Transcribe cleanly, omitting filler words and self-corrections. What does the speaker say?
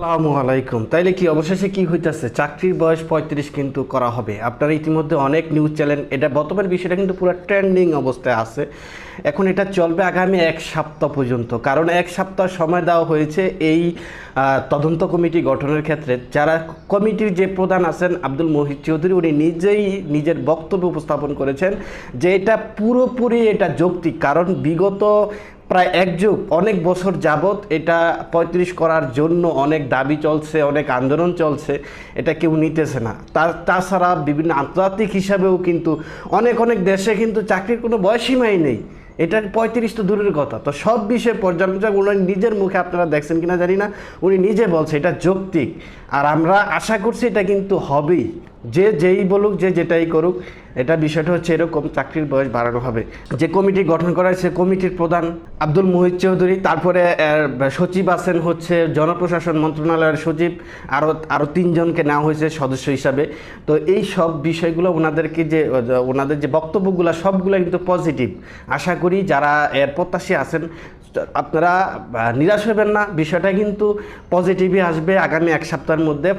আসসালামু আলাইকুম। তাইলে কি অবশেষে কি হইতাছে, চাকরির বয়স 35 কিন্তু করা হবে। আপনারা ইতিমধ্যে অনেক নিউজ চ্যানেল, এটা বর্তমান বিষয়টা কিন্তু পুরো ট্রেন্ডিং অবস্থায় আছে। এখন এটা চলবে আগামী এক সপ্তাহ পর্যন্ত, কারণ এক সপ্তাহ সময় দেওয়া হয়েছে এই তদন্ত কমিটি গঠনের ক্ষেত্রে। যারা কমিটির যে প্রধান আছেন আব্দুল মহিদ চৌধুরী, উনি নিজেই নিজের বক্তব্য উপস্থাপন করেছেন যে এটা পুরোপুরি এটা যৌক্তিক, কারণ বিগত প্রায় এক যুগ অনেক বছর যাবৎ এটা 35 করার জন্য অনেক দাবি চলছে, অনেক আন্দোলন চলছে, এটা কেউ নিতেছে না। তাছাড়া বিভিন্ন আন্তর্জাতিক হিসাবেও কিন্তু অনেক অনেক দেশে কিন্তু চাকরির কোনো বয়সীমাই নেই। এটা 35 তো দূরের কথা। তো সব বিষয়ে পর্যালোচনা উনি নিজের মুখে, আপনারা দেখছেন কিনা জানি না, উনি নিজে বলছে এটা যৌক্তিক। আর আমরা আশা করছি এটা কিন্তু হবেই, যে যেই বলুক, যে যেটাই করুক, এটা বিষয়টা হচ্ছে এরকম, চাকরির বয়স বাড়ানো হবে। যে কমিটি গঠন করা হয়েছে, কমিটির প্রধান আব্দুল মুহিত চৌধুরী, তারপরে সচিব আছেন হচ্ছে জনপ্রশাসন মন্ত্রণালয়ের সচিব, আরও তিনজনকে নেওয়া হয়েছে সদস্য হিসাবে। তো এই সব বিষয়গুলো ওনাদেরকে যে ওনাদের যে বক্তব্যগুলো সবগুলো কিন্তু পজিটিভ। আশা করি যারা এর প্রত্যাশী আছেন আপনারা নিরাশ হবেন না, বিষয়টা কিন্তু পজিটিভই আসবে আগামী এক সপ্তাহের মধ্যে।